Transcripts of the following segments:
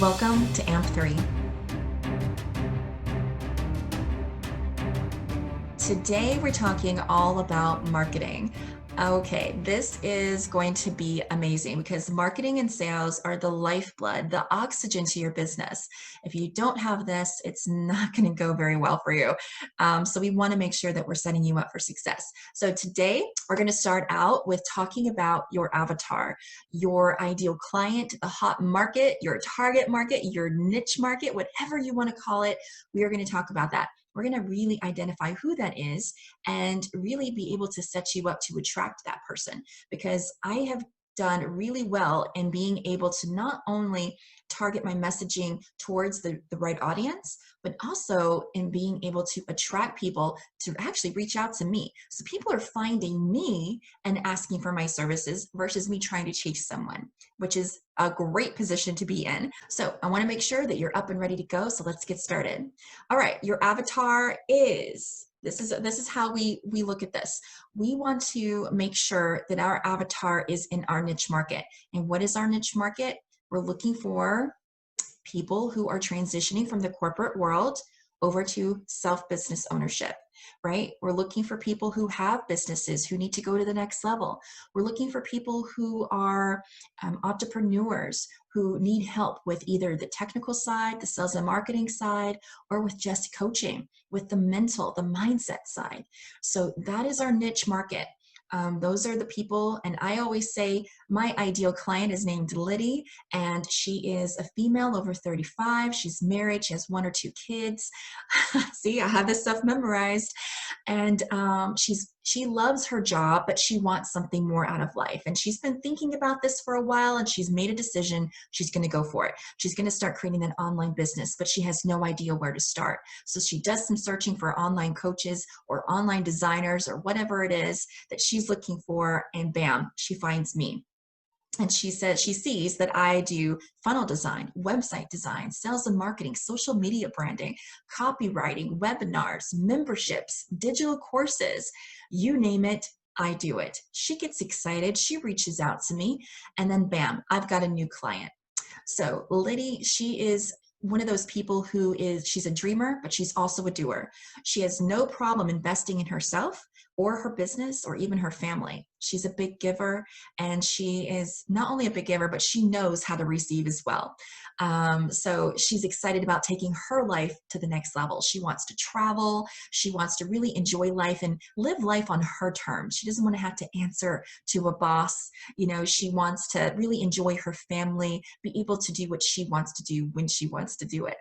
Welcome to AMP3. Today we're talking all about marketing. Okay, this is going to be amazing because marketing and sales are the lifeblood, the oxygen to your business. If you don't have this, it's not going to go very well for you. So we want to make sure that we're setting you up for success. So today we're going to start out with talking about your avatar, your ideal client, the hot market, your target market, your niche market, whatever you want to call it. We are going to talk about that. We're going to really identify who that is and really be able to set you up to attract that person, because I have done really well in being able to not only target my messaging towards the right audience, but also in being able to attract people to actually reach out to me. So people are finding me and asking for my services versus me trying to chase someone, which is a great position to be in. So I want to make sure that you're up and ready to go. So let's get started. All right, your avatar is this is how we look at this. We want to make sure that our avatar is in our niche market. And what is our niche market? We're looking for people who are transitioning from the corporate world over to self-business ownership, right? We're looking for people who have businesses who need to go to the next level. We're looking for people who are entrepreneurs who need help with either the technical side, the sales and marketing side, or with just coaching, with the mental, the mindset side. So that is our niche market. Those are the people, and I always say my ideal client is named Liddy, and she is a female over 35. She's married. She has 1 or 2 kids. See, I have this stuff memorized. And she loves her job, but she wants something more out of life. And she's been thinking about this for a while, and she's made a decision. She's going to go for it. She's going to start creating an online business, but she has no idea where to start. So she does some searching for online coaches or online designers or whatever it is that she's looking for, and bam, she finds me. And she says she sees that I do funnel design, website design, sales and marketing, social media branding, copywriting, webinars, memberships, digital courses, you name it, I do it. She gets excited, she reaches out to me, and then bam, I've got a new client. So Liddy, she is one of those people she's a dreamer, but she's also a doer. She has no problem investing in herself or her business or even her family. She's a big giver, and she is not only a big giver, but she knows how to receive as well. So she's excited about taking her life to the next level. She wants to travel. She wants to really enjoy life and live life on her terms. She doesn't want to have to answer to a boss. You know, she wants to really enjoy her family, be able to do what she wants to do when she wants to do it.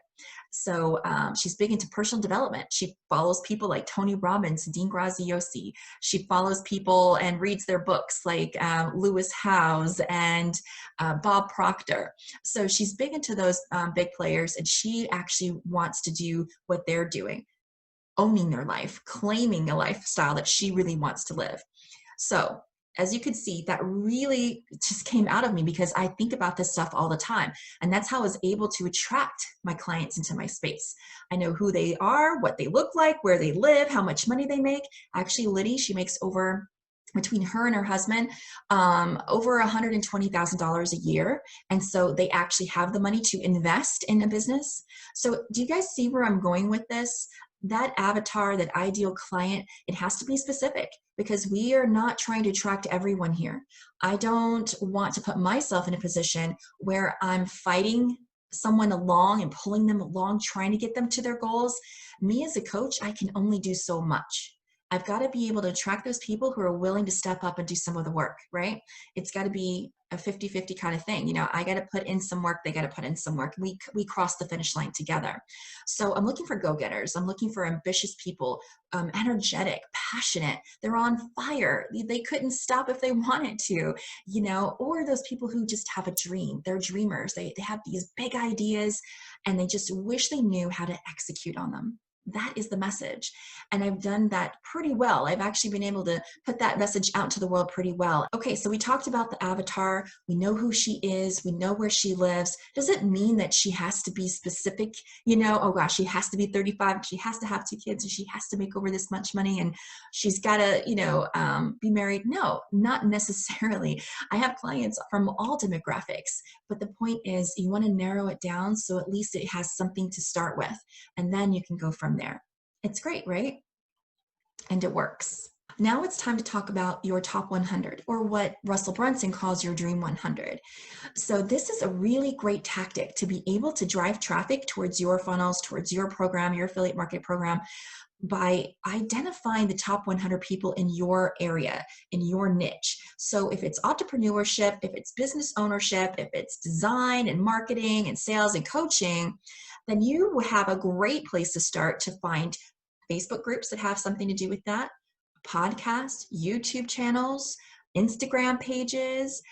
So she's big into personal development. She follows people like Tony Robbins, Dean Graziosi. She follows people and reads their books like Lewis Howes and Bob Proctor. So she's big into those big players, and she actually wants to do what they're doing, owning their life, claiming a lifestyle that she really wants to live. So as you can see, that really just came out of me because I think about this stuff all the time. And that's how I was able to attract my clients into my space. I know who they are, what they look like, where they live, how much money they make. Actually, Liddy, she makes between her and her husband, over $120,000 a year. And so they actually have the money to invest in a business. So do you guys see where I'm going with this? That avatar, that ideal client, it has to be specific, because we are not trying to attract everyone here. I don't want to put myself in a position where I'm fighting someone along and pulling them along, trying to get them to their goals. Me as a coach, I can only do so much. I've got to be able to attract those people who are willing to step up and do some of the work, right? It's got to be a 50-50 kind of thing. You know, I got to put in some work, they got to put in some work. We cross the finish line together. So I'm looking for go-getters. I'm looking for ambitious people, energetic, passionate. They're on fire. They couldn't stop if they wanted to, you know, or those people who just have a dream. They're dreamers. They have these big ideas, and they just wish they knew how to execute on them. That is the message. And I've done that pretty well. I've actually been able to put that message out to the world pretty well. Okay, so we talked about the avatar. We know who she is. We know where she lives. Does it mean that she has to be specific? Oh gosh, she has to be 35. She has to have 2 kids and she has to make over this much money and she's got to, be married. No, not necessarily. I have clients from all demographics, but the point is you want to narrow it down so at least it has something to start with, and then you can go from there. It's great, right? And it works. Now it's time to talk about your top 100, or what Russell Brunson calls your dream 100. So this is a really great tactic to be able to drive traffic towards your funnels, towards your program, your affiliate market program, by identifying the top 100 people in your area, in your niche. So if it's entrepreneurship, if it's business ownership, if it's design and marketing and sales and coaching, then you will have a great place to start to find Facebook groups that have something to do with that, podcasts, YouTube channels, Instagram pages,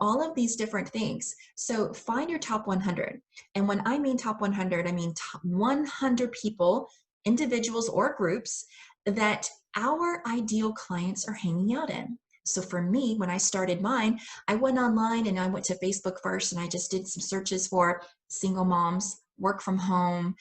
all of these different things. So find your top 100. And when I mean top 100, I mean top 100 people, individuals or groups that our ideal clients are hanging out in. So for me, when I started mine, I went online and I went to Facebook first and I just did some searches for single moms, work from home,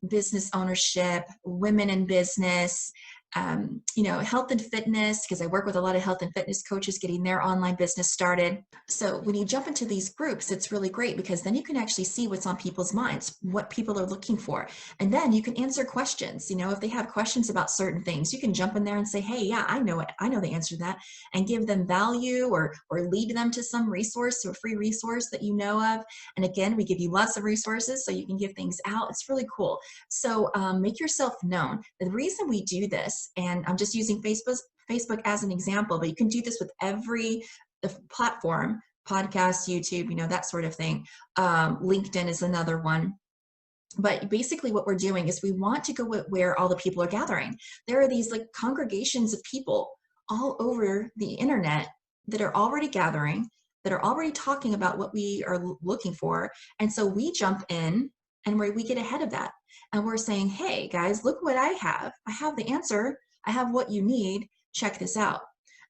business ownership, women in business, health and fitness, because I work with a lot of health and fitness coaches getting their online business started. So when you jump into these groups, it's really great because then you can actually see what's on people's minds, what people are looking for. And then you can answer questions. If they have questions about certain things, you can jump in there and say, hey, yeah, I know it. I know the answer to that, and give them value or lead them to some resource, to a free resource that you know of. And again, we give you lots of resources so you can give things out. It's really cool. So make yourself known. The reason we do this, and I'm just using Facebook as an example, but you can do this with every platform, podcast, YouTube, that sort of thing. LinkedIn is another one. But basically what we're doing is we want to go where all the people are gathering. There are these like congregations of people all over the internet that are already gathering, that are already talking about what we are looking for. And so we jump in and we get ahead of that. And we're saying, hey guys, look what I have. I have the answer. I have what you need. Check this out.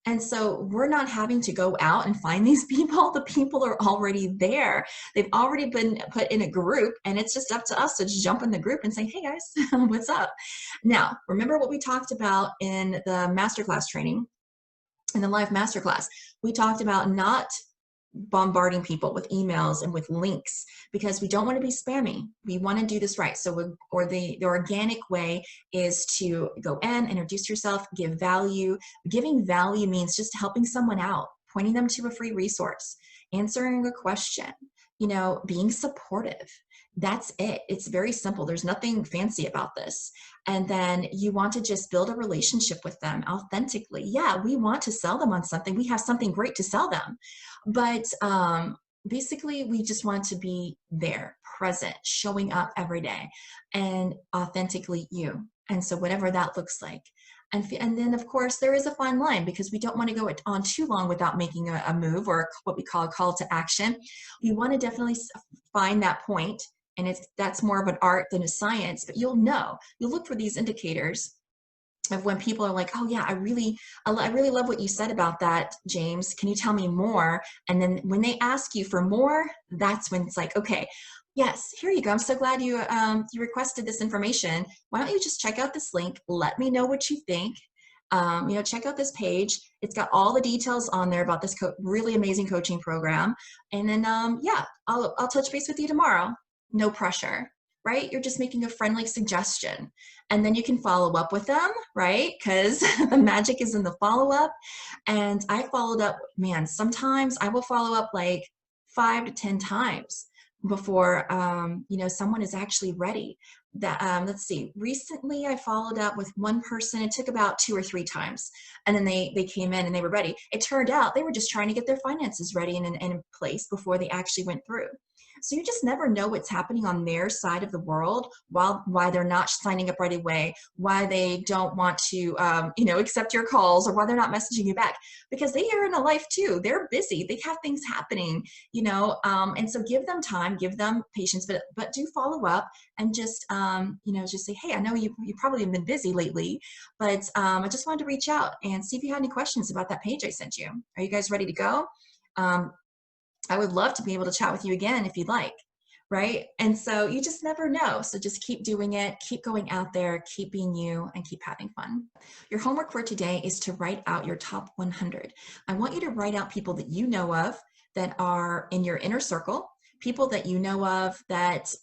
And so we're not having to go out and find these people. The people are already there. They've already been put in a group, and it's just up to us to just jump in the group and say, hey guys, what's up? Now, remember what we talked about in the masterclass training, in the live masterclass. We talked about not bombarding people with emails and with links because we don't want to be spammy. We want to do this right. So the organic way is to go in, introduce yourself, give value. Giving value means just helping someone out, pointing them to a free resource, answering a question, being supportive. That's it. It's very simple. There's nothing fancy about this. And then you want to just build a relationship with them authentically. Yeah, we want to sell them on something. We have something great to sell them. But basically, we just want to be there, present, showing up every day, and authentically you. And so whatever that looks like. And then, of course, there is a fine line because we don't want to go on too long without making a move or what we call a call to action. We want to definitely find that point, and that's more of an art than a science, but you'll look for these indicators of when people are like, oh yeah, I really love what you said about that, James. Can you tell me more? And then when they ask you for more, that's when it's like, okay, yes, here you go. I'm so glad you requested this information. Why don't you just check out this link? Let me know what you think. Check out this page. It's got all the details on there about this really amazing coaching program. And then, I'll touch base with you tomorrow. No pressure, right? You're just making a friendly suggestion. And then you can follow up with them, right? Because the magic is in the follow-up. And I followed up, man, sometimes I will follow up like 5 to 10 times before someone is actually ready. Let's see, recently I followed up with one person. It took about 2 or 3 times, and then they came in and they were ready. It turned out they were just trying to get their finances ready and in place before they actually went through. So you just never know what's happening on their side of the world, why they're not signing up right away, why they don't want to, accept your calls, or why they're not messaging you back, because they are in a life too. They're busy. They have things happening, and so give them time, give them patience, but do follow up and just say, hey, I know you probably have been busy lately, but I just wanted to reach out and see if you had any questions about that page I sent you. Are you guys ready to go? Um, I would love to be able to chat with you again if you'd like, right? And so you just never know. So just keep doing it, keep going out there, keep being you, and keep having fun. Your homework for today is to write out your top 100. I want you to write out people that you know of that are in your inner circle, people that you know of that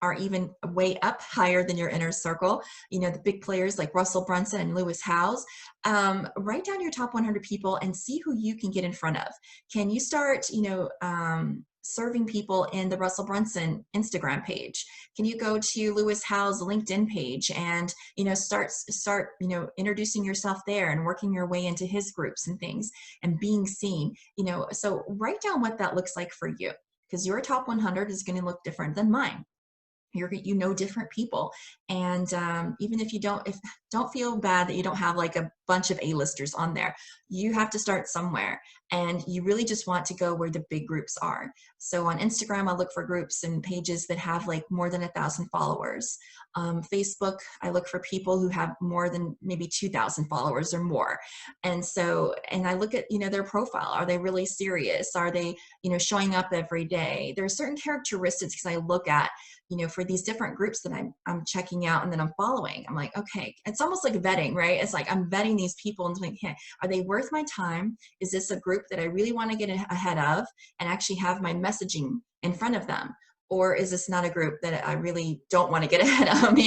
are even way up higher than your inner circle, the big players like Russell Brunson and Lewis Howes. Write down your top 100 people and see who you can get in front of. Can you start, serving people in the Russell Brunson Instagram page? Can you go to Lewis Howes' LinkedIn page and, start, introducing yourself there and working your way into his groups and things and being seen, so write down what that looks like for you, because your top 100 is going to look different than mine. Different people, and even if you don't feel bad that you don't have like a bunch of A-listers on there. You have to start somewhere, and you really just want to go where the big groups are. So on Instagram, I look for groups and pages that have like more than 1,000 followers. Facebook, I look for people who have more than maybe 2,000 followers or more. And I look at, their profile. Are they really serious? Are they, showing up every day? There are certain characteristics because I look at, for these different groups that I'm checking out and then I'm following. I'm like, okay, it's almost like vetting, right? It's like I'm vetting these people and like, hey, are they worth my time? Is this a group that I really want to get ahead of and actually have my messaging in front of them? Or is this not a group that I really don't want to get ahead of?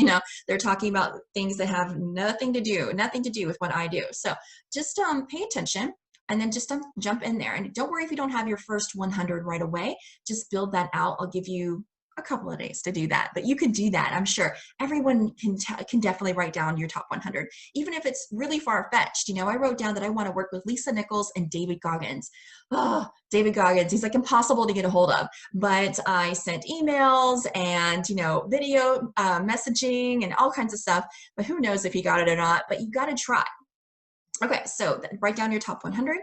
They're talking about things that have nothing to do with what I do. So just pay attention. And then just jump in there. And don't worry if you don't have your first 100 right away. Just build that out. I'll give you a couple of days to do that, but you can do that. I'm sure everyone can definitely write down your top 100, even if it's really far-fetched. I wrote down that I want to work with Lisa Nichols and David Goggins. Oh, David Goggins, he's like impossible to get a hold of, but I sent emails and, video messaging and all kinds of stuff, but who knows if he got it or not, but you got to try. Okay, so write down your top 100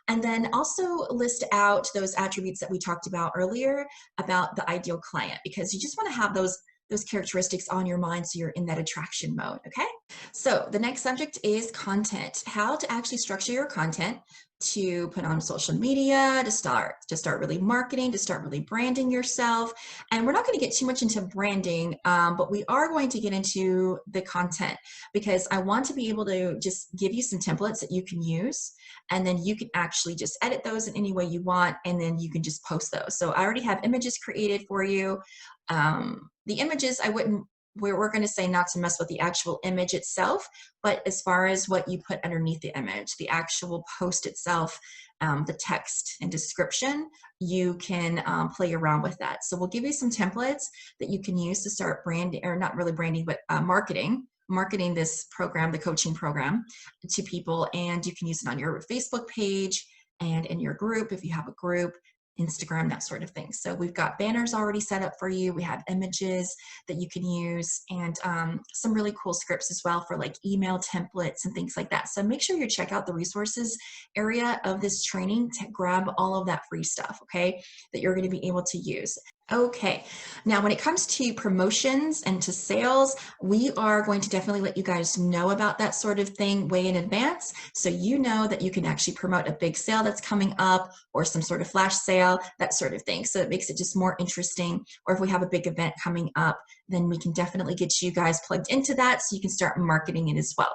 and then also list out those attributes that we talked about earlier about the ideal client, because you just want to have those characteristics on your mind so you're in that attraction mode, okay? So the next subject is content. How to actually structure your content to put on social media, to start really marketing, to start really branding yourself. And we're not going to get too much into branding, but we are going to get into the content, because I want to be able to just give you some templates that you can use, and then you can actually just edit those in any way you want, and then you can just post those. So I already have images created for you. The images, we're going to say not to mess with the actual image itself, but as far as what you put underneath the image, the actual post itself, the text and description, you can play around with that. So we'll give you some templates that you can use to start branding, or not really branding, but marketing this program, the coaching program, to people. And you can use it on your Facebook page and in your group if you have a group, Instagram, that sort of thing. So we've got banners already set up for you. We have images that you can use, and some really cool scripts as well for like email templates and things like that. So make sure you check out the resources area of this training to grab all of that free stuff, okay, that you're going to be able to use. Okay, now when it comes to promotions and to sales, we are going to definitely let you guys know about that sort of thing way in advance, so you know that you can actually promote a big sale that's coming up, or some sort of flash sale, that sort of thing. So it makes it just more interesting. Or if we have a big event coming up, then we can definitely get you guys plugged into that so you can start marketing it as well.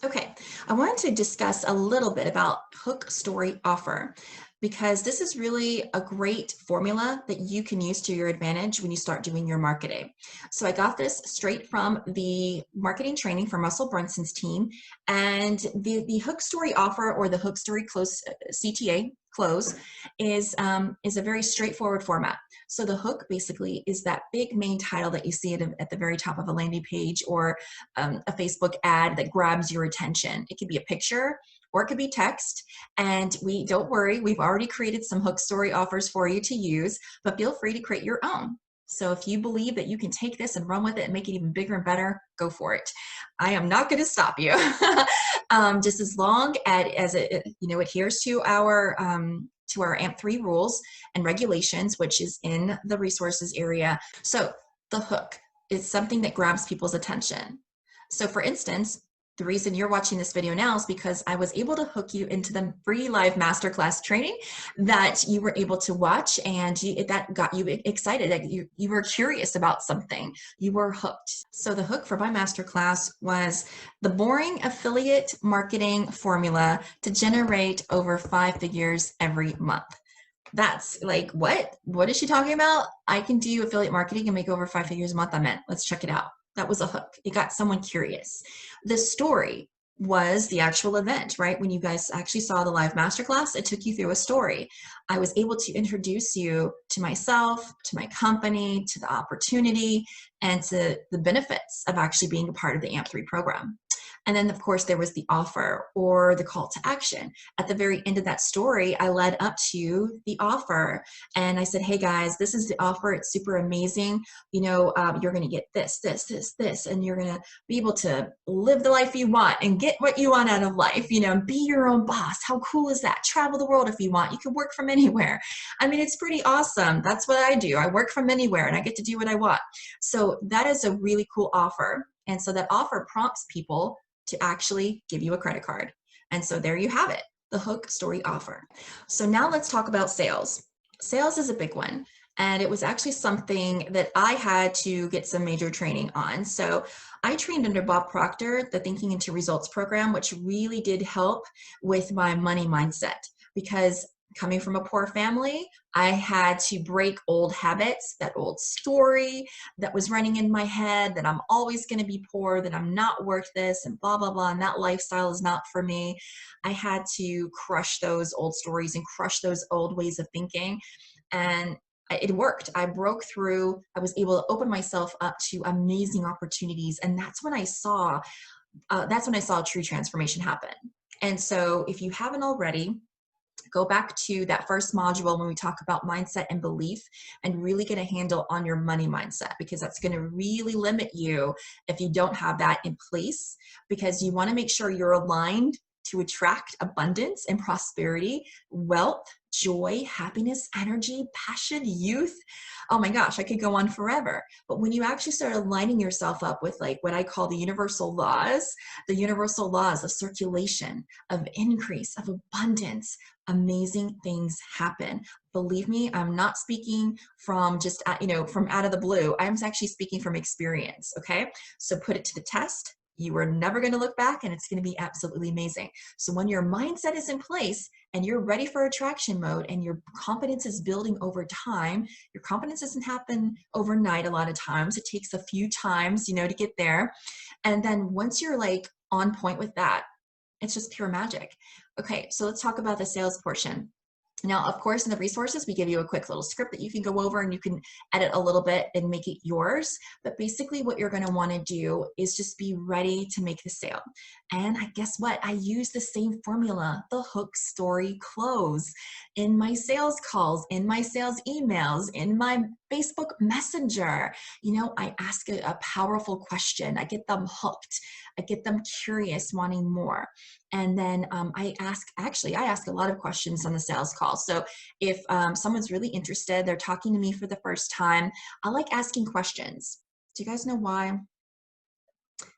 Okay, I wanted to discuss a little bit about hook, story, offer, because this is really a great formula that you can use to your advantage when you start doing your marketing. So I got this straight from the marketing training from Russell Brunson's team, and the hook, story, offer, or the hook, story, close CTA close is a very straightforward format. So the hook basically is that big main title that you see at the very top of a landing page, or a Facebook ad that grabs your attention. It could be a picture or it could be text. And don't worry, we've already created some hook story offers for you to use, but feel free to create your own. So if you believe that you can take this and run with it and make it even bigger and better, go for it. I am not going to stop you. Just as long as it adheres to our AMP3 rules and regulations, which is in the resources area. So the hook is something that grabs people's attention. So for instance, the reason you're watching this video now is because I was able to hook you into the free live masterclass training that you were able to watch, and that got you excited, that you were curious about something, you were hooked. So the hook for my masterclass was the boring affiliate marketing formula to generate over 5 figures every month. That's like, what is she talking about? I can do affiliate marketing and make over 5 figures a month. I'm in. Let's check it out. That was a hook. It got someone curious. The story was the actual event, right? When you guys actually saw the live masterclass, it took you through a story. I was able to introduce you to myself, to my company, to the opportunity, and to the benefits of actually being a part of the AMP3 program. And then, of course, there was the offer or the call to action. At the very end of that story, I led up to the offer and I said, hey guys, this is the offer. It's super amazing. You're going to get this, and you're going to be able to live the life you want and get what you want out of life. Be your own boss. How cool is that? Travel the world if you want. You can work from anywhere. I mean, it's pretty awesome. That's what I do. I work from anywhere and I get to do what I want. So that is a really cool offer. And so that offer prompts people to actually give you a credit card. And so there you have it, the hook story offer. So now let's talk about sales. Sales is a big one. And it was actually something that I had to get some major training on. So I trained under Bob Proctor, the Thinking into Results program, which really did help with my money mindset, because coming from a poor family, I had to break old habits, that old story that was running in my head, that I'm always going to be poor, that I'm not worth this, and blah, blah, blah, and that lifestyle is not for me. I had to crush those old stories and crush those old ways of thinking. And it worked. I broke through. I was able to open myself up to amazing opportunities. And that's when I saw true transformation happen. And so if you haven't already, go back to that first module when we talk about mindset and belief, and really get a handle on your money mindset, because that's going to really limit you if you don't have that in place, because you want to make sure you're aligned to attract abundance and prosperity, wealth, joy, happiness, energy, passion, youth. Oh my gosh, I could go on forever. But when you actually start aligning yourself up with like what I call the universal laws of circulation, of increase, of abundance, amazing things happen. Believe me, I'm not speaking from just, from out of the blue. I'm actually speaking from experience. Okay. So put it to the test. You are never going to look back, and it's going to be absolutely amazing. So when your mindset is in place and you're ready for attraction mode and your confidence is building over time, your confidence doesn't happen overnight. A lot of times it takes a few times, to get there. And then once you're like on point with that, it's just pure magic. Okay, so let's talk about the sales portion. Now, of course, in the resources, we give you a quick little script that you can go over and you can edit a little bit and make it yours. But basically what you're going to want to do is just be ready to make the sale. And guess what? I use the same formula, the hook, story, close, in my sales calls, in my sales emails, in my Facebook Messenger. I ask a powerful question. I get them hooked. I get them curious, wanting more. And then I ask a lot of questions on the sales call. So if someone's really interested, they're talking to me for the first time, I like asking questions. Do you guys know why?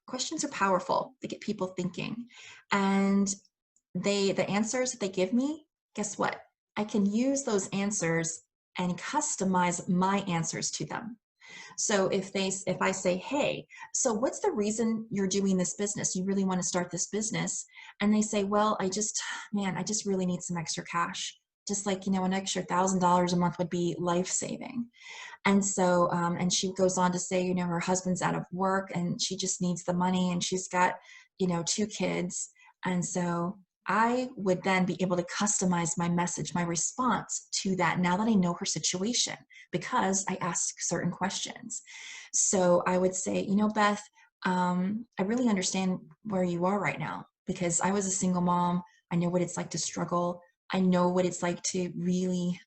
Questions are powerful. They get people thinking. And the answers that they give me, guess what? I can use those answers and customize my answers to them. So if I say, hey, so what's the reason you're doing this business? You really want to start this business? And they say, well, I just really need some extra cash. Just like, an extra $1,000 a month would be life-saving. And so, and she goes on to say, her husband's out of work and she just needs the money, and she's got, 2 kids. And so I would then be able to customize my message, my response to that now that I know her situation because I ask certain questions. So I would say, you know, Beth, I really understand where you are right now because I was a single mom. I know what it's like to struggle. I know what it's like to really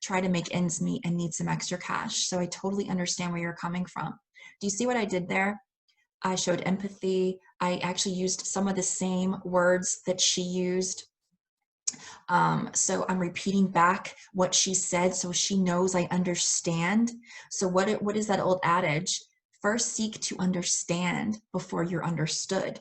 try to make ends meet and need some extra cash. So I totally understand where you're coming from. Do you see what I did there? I showed empathy. I actually used some of the same words that she used. So I'm repeating back what she said so she knows I understand. So what is that old adage? First seek to understand before you're understood.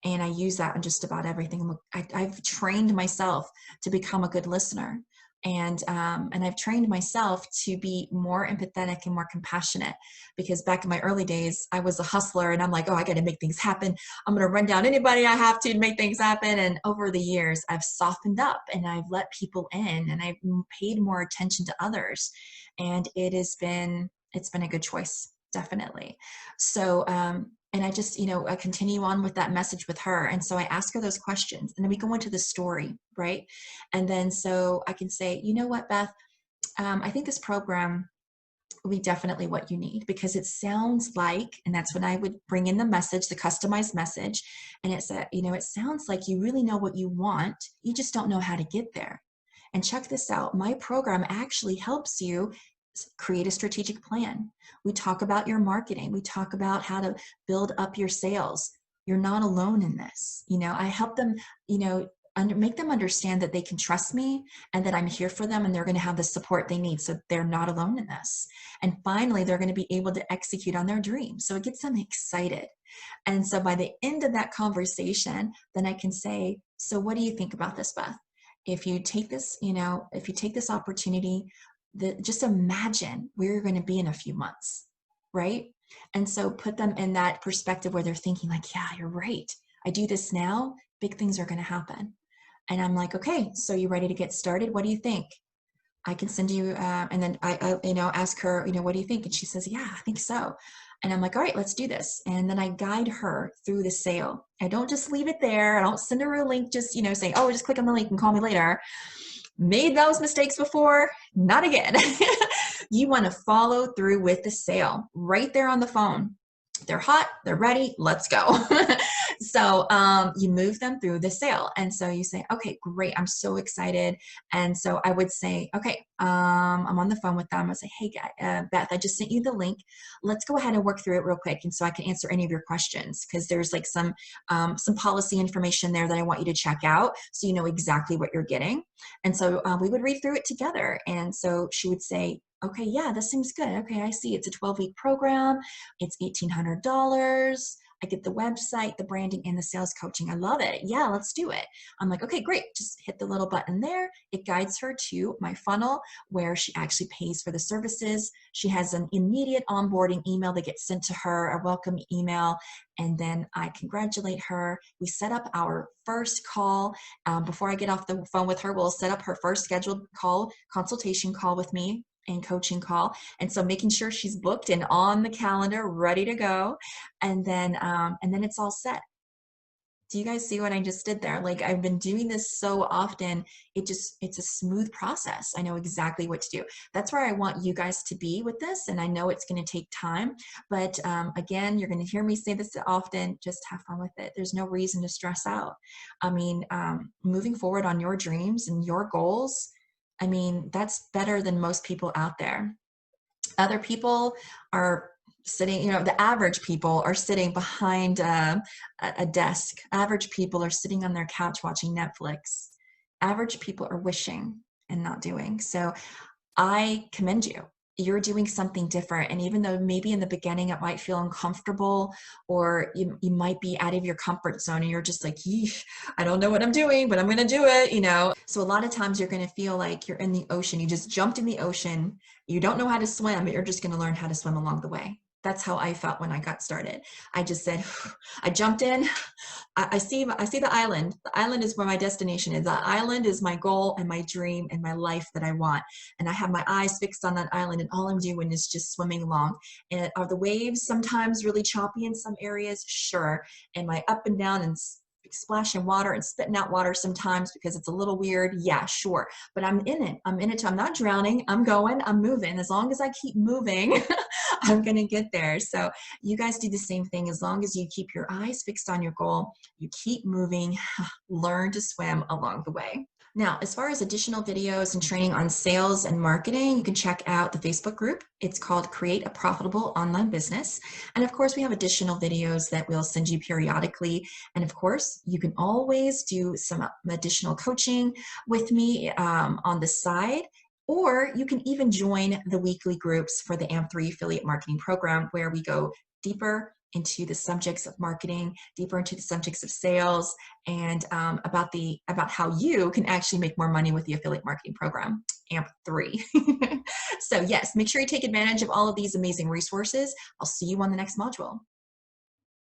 And I use that in just about everything. I've trained myself to become a good listener. And I've trained myself to be more empathetic and more compassionate because back in my early days, I was a hustler and I'm like, oh, I got to make things happen. I'm going to run down anybody I have to make things happen. And over the years, I've softened up and I've let people in and I've paid more attention to others. And it's been a good choice, definitely. So, and I just, I continue on with that message with her. And so I ask her those questions and then we go into the story, right? And then so I can say, you know what, Beth, I think this program will be definitely what you need because it sounds like, and that's when I would bring in the message, the customized message. And it said, it sounds like you really know what you want. You just don't know how to get there. And check this out. My program actually helps you create a strategic plan. We talk about your marketing. We talk about how to build up your sales. You're not alone in this. I help them, make them understand that they can trust me and that I'm here for them and they're going to have the support they need. So they're not alone in this. And finally, they're going to be able to execute on their dreams. So it gets them excited. And so by the end of that conversation, then I can say, so what do you think about this, Beth? If you take this, if you take this opportunity, just imagine where you're going to be in a few months, right? And so put them in that perspective where they're thinking like, yeah, you're right. I do this now, big things are going to happen. And I'm like, okay, so you ready to get started? What do you think? I can send you, and then I ask her, what do you think? And she says, yeah, I think so. And I'm like, all right, let's do this. And then I guide her through the sale. I don't just leave it there. I don't send her a link, just, saying, oh, just click on the link and call me later. Made those mistakes before, not again. You want to follow through with the sale right there on the phone. They're hot, they're ready, let's go. So you move them through the sale. And so you say, okay, great, I'm so excited. And so I would say, okay, I'm on the phone with them. I say, hey, Beth, I just sent you the link. Let's go ahead and work through it real quick. And so I can answer any of your questions because there's like some policy information there that I want you to check out so you know exactly what you're getting. And so we would read through it together. And so she would say, okay, yeah, this seems good. Okay, I see it's a 12-week program. It's $1,800. I get the website, the branding, and the sales coaching. I love it. Yeah, let's do it. I'm like, okay, great. Just hit the little button there. It guides her to my funnel where she actually pays for the services. She has an immediate onboarding email that gets sent to her, a welcome email, and then I congratulate her. We set up our first call. Before I get off the phone with her, we'll set up her first scheduled call, consultation call with me and coaching call. And so making sure she's booked and on the calendar, ready to go. And then it's all set. Do you guys see what I just did there? Like I've been doing this so often, it's a smooth process. I know exactly what to do. That's where I want you guys to be with this. And I know it's going to take time, but again, you're going to hear me say this often, just have fun with it. There's no reason to stress out. I mean, moving forward on your dreams and your goals, I mean, that's better than most people out there. Other people are sitting, the average people are sitting behind a desk. Average people are sitting on their couch watching Netflix. Average people are wishing and not doing. So I commend you. You're doing something different. And even though maybe in the beginning it might feel uncomfortable or you might be out of your comfort zone and you're just like, yeesh, I don't know what I'm doing, but I'm going to do it, So a lot of times you're going to feel like you're in the ocean. You just jumped in the ocean. You don't know how to swim, but you're just going to learn how to swim along the way. That's how I felt when I got started. I just said, I jumped in. I see the island. The island is where my destination is. The island is my goal and my dream and my life that I want. And I have my eyes fixed on that island and all I'm doing is just swimming along. And are the waves sometimes really choppy in some areas? Sure. Am I up and down and splashing water and spitting out water sometimes because it's a little weird. Yeah, sure. But I'm in it. I'm in it. I'm not drowning. I'm going. I'm moving. As long as I keep moving, I'm going to get there. So you guys do the same thing. As long as you keep your eyes fixed on your goal, you keep moving, learn to swim along the way. Now, as far as additional videos and training on sales and marketing, you can check out the Facebook group. It's called Create a Profitable Online Business. And of course, we have additional videos that we'll send you periodically. And of course, you can always do some additional coaching with me on the side. Or you can even join the weekly groups for the AMP3 affiliate marketing program, where we go deeper into the subjects of marketing, deeper into the subjects of sales, and about how you can actually make more money with the affiliate marketing program, AMP3. So yes, make sure you take advantage of all of these amazing resources. I'll see you on the next module.